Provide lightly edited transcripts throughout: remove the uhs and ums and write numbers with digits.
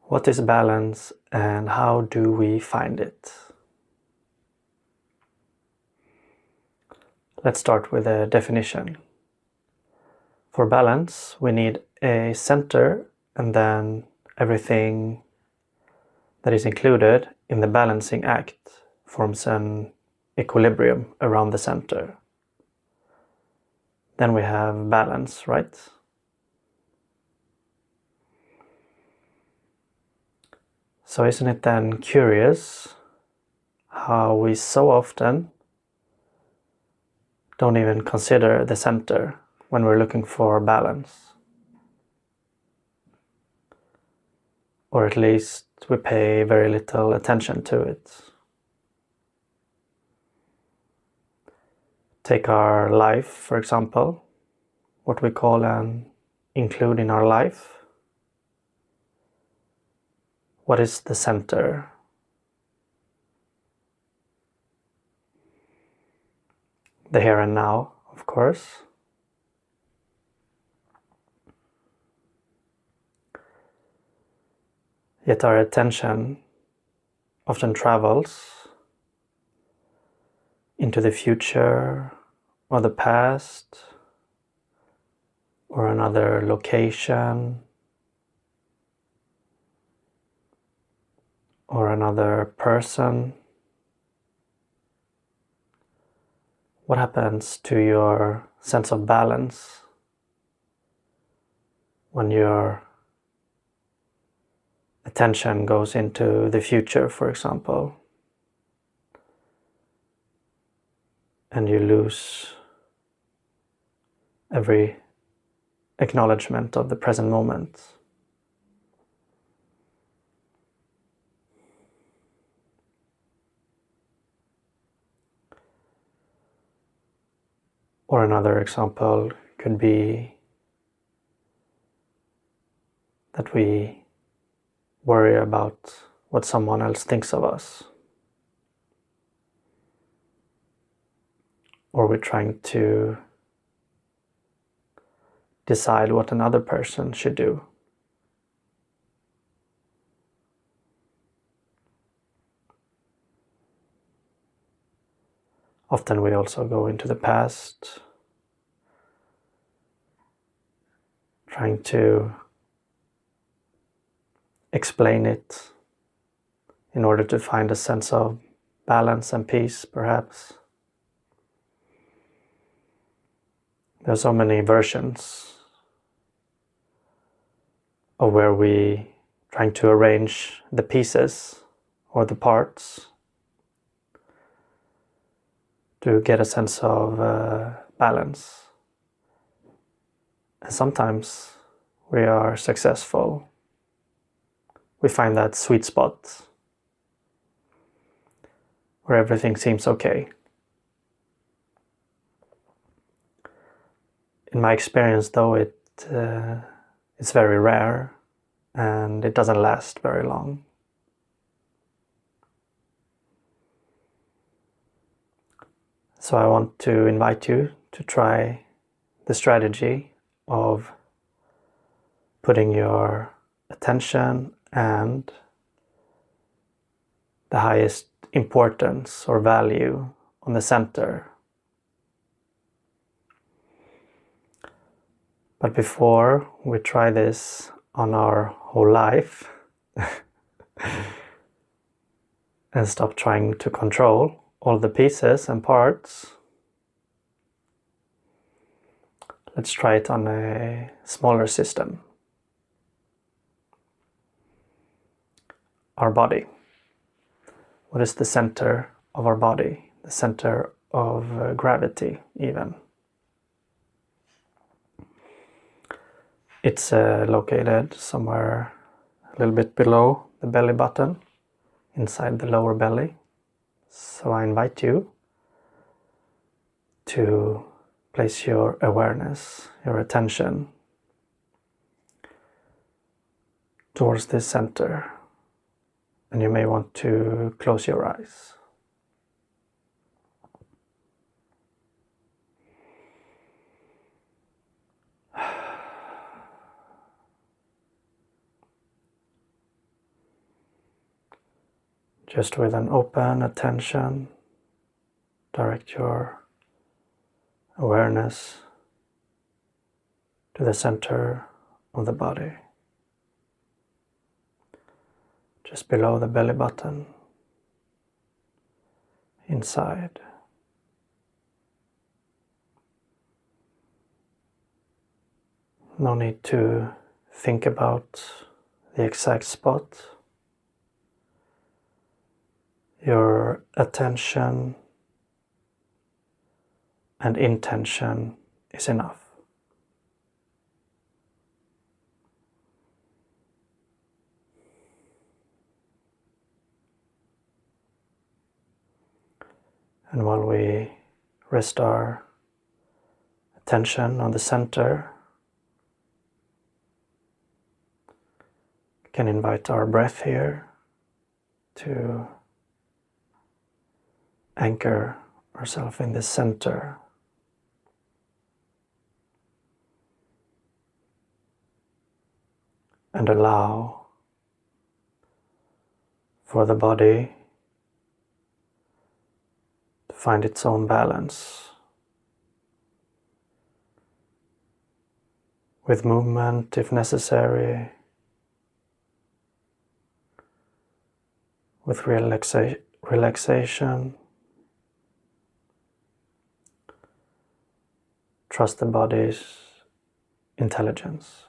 What is balance and how do we find it? Let's start with a definition. For balance, we need a center and then everything that is included in the balancing act forms an equilibrium around the center. Then we have balance, right? So isn't it then curious how we so often don't even consider the center when we're looking for balance? Or at least we pay very little attention to it. Take our life, for example, what we call an include in our life. What is the center? The here and now, of course. Yet our attention often travels into the future or the past or another location or another person. What happens to your sense of balance when your attention goes into the future, for example, and you lose every acknowledgement of the present moment? Or another example could be that we worry about what someone else thinks of us. Or we're trying to decide what another person should do. Often we also go into the past, trying to explain it in order to find a sense of balance and peace, perhaps. There are so many versions of where we trying to arrange the pieces or the parts to get a sense of balance. And sometimes we are successful. We find that sweet spot where everything seems okay. In my experience, though, it's very rare and it doesn't last very long. So I want to invite you to try the strategy of putting your attention and the highest importance or value on the center. But before we try this on our whole life and stop trying to control all the pieces and parts, let's try it on a smaller system. Our body. What is the center of our body? The center of gravity, even. It's located somewhere a little bit below the belly button, inside the lower belly. So I invite you to place your awareness, your attention towards this center. And you may want to close your eyes. Just with an open attention, direct your awareness to the center of the body, just below the belly button, inside. No need to think about the exact spot. Your attention and intention is enough. And while we rest our attention on the center, we can invite our breath here to anchor ourselves in the center. And allow for the body to find its own balance with movement if necessary, with relaxation. Trust the body's intelligence.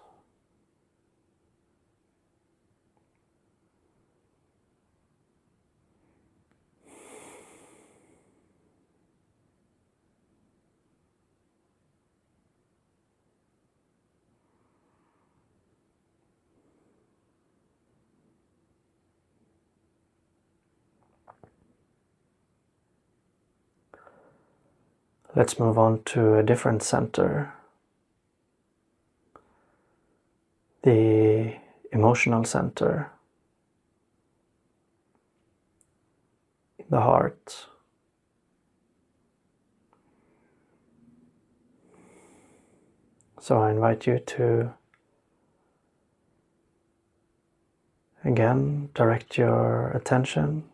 Let's move on to a different center, the emotional center, the heart. So I invite you to again direct your attention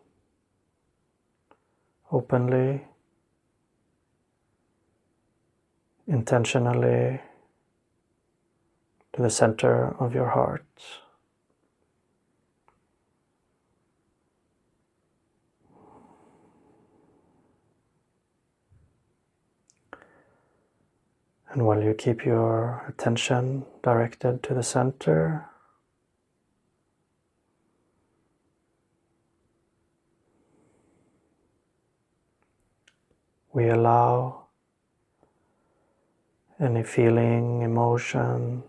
openly, intentionally to the center of your heart. And while you keep your attention directed to the center, we allow any feeling, emotion,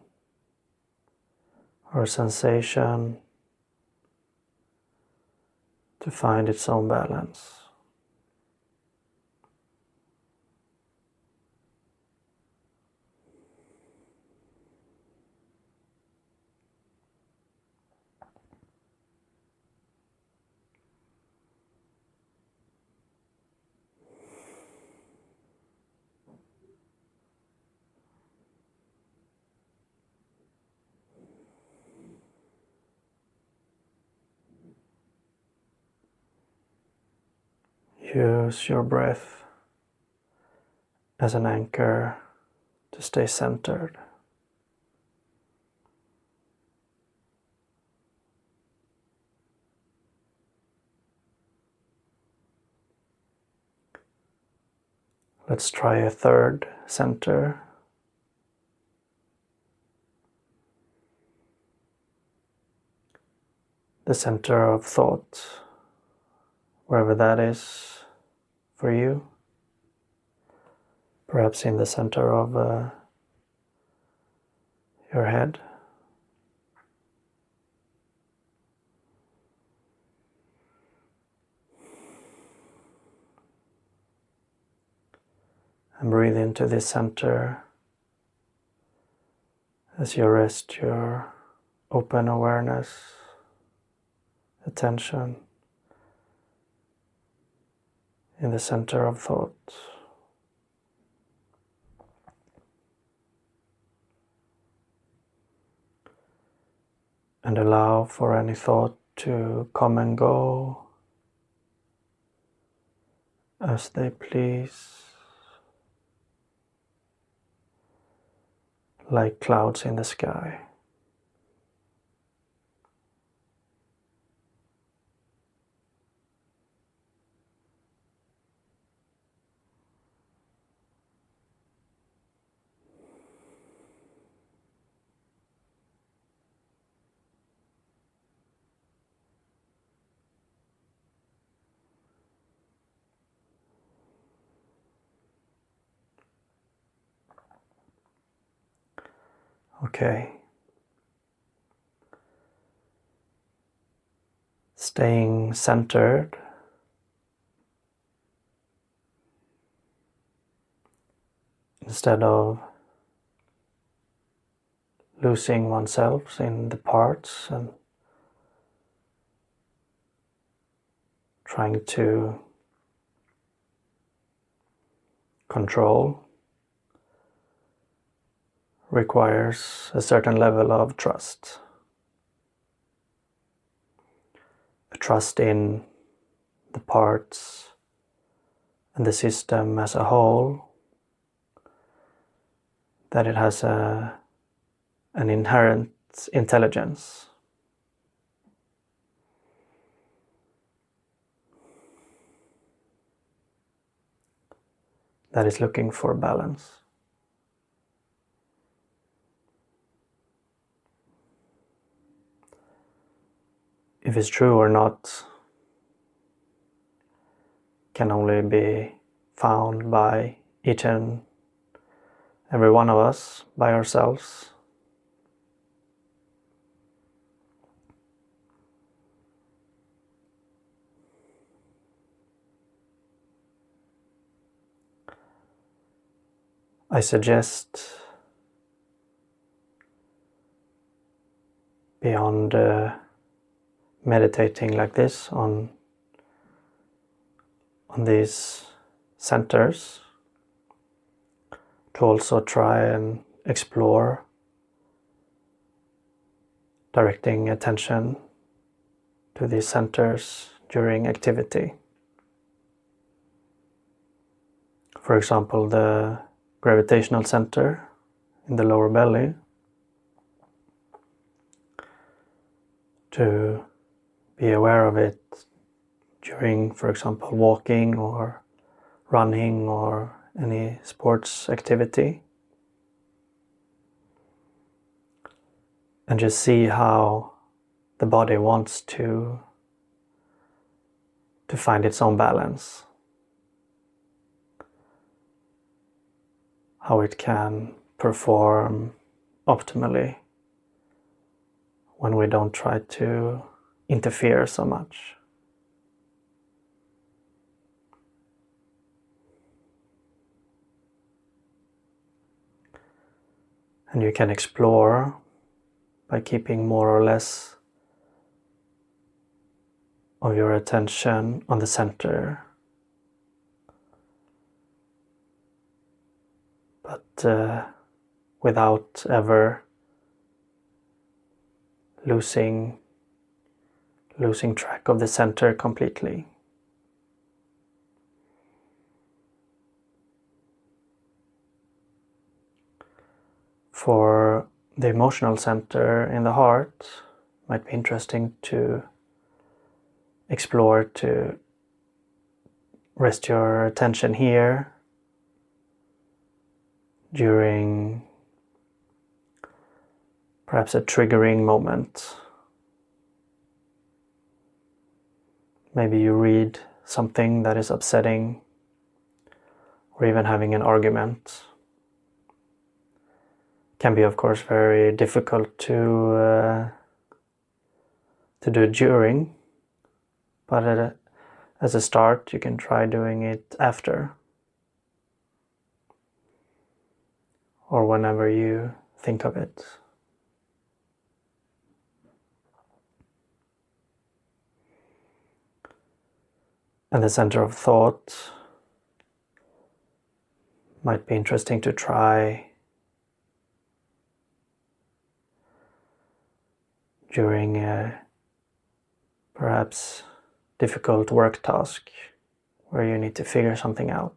or sensation to find its own balance. Use your breath as an anchor to stay centered. Let's try a third center. The center of thought, wherever that is for you. Perhaps in the center of your head. And breathe into this center as you rest your open awareness, attention in the center of thought. And allow for any thought to come and go as they please, like clouds in the sky. Okay. Staying centered instead of losing oneself in the parts and trying to control requires a certain level of trust. A trust in the parts and the system as a whole, that it has an inherent intelligence. That is looking for balance. If it's true or not can only be found by each and every one of us, by ourselves. I suggest, beyond meditating like this on these centers, to also try and explore directing attention to these centers during activity. For example, the gravitational center in the lower belly, to be aware of it during, for example, walking or running or any sports activity, and just see how the body wants to find its own balance, how it can perform optimally when we don't try to interfere so much. And you can explore by keeping more or less of your attention on the center, but without ever losing track of the center completely. For the emotional center in the heart, might be interesting to explore, to rest your attention here during perhaps a triggering moment. Maybe you read something that is upsetting, or even having an argument. Can be, of course, very difficult to do during, but as a start, you can try doing it after, or whenever you think of it. And the center of thought might be interesting to try during a perhaps difficult work task where you need to figure something out,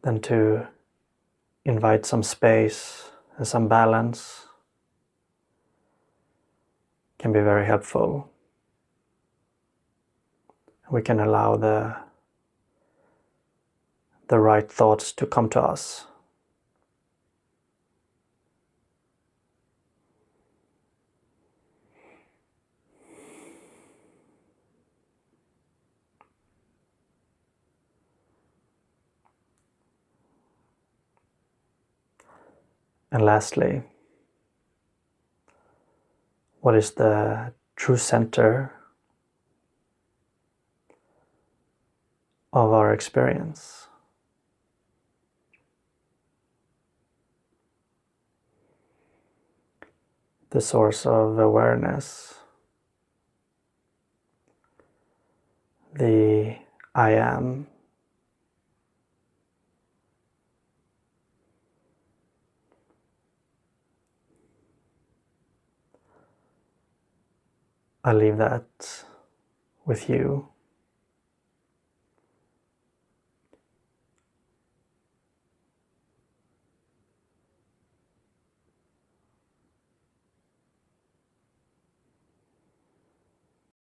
then to invite some space and some balance can be very helpful. We can allow the right thoughts to come to us. And lastly, what is the true center of our experience? The source of awareness, the I am, I leave that with you.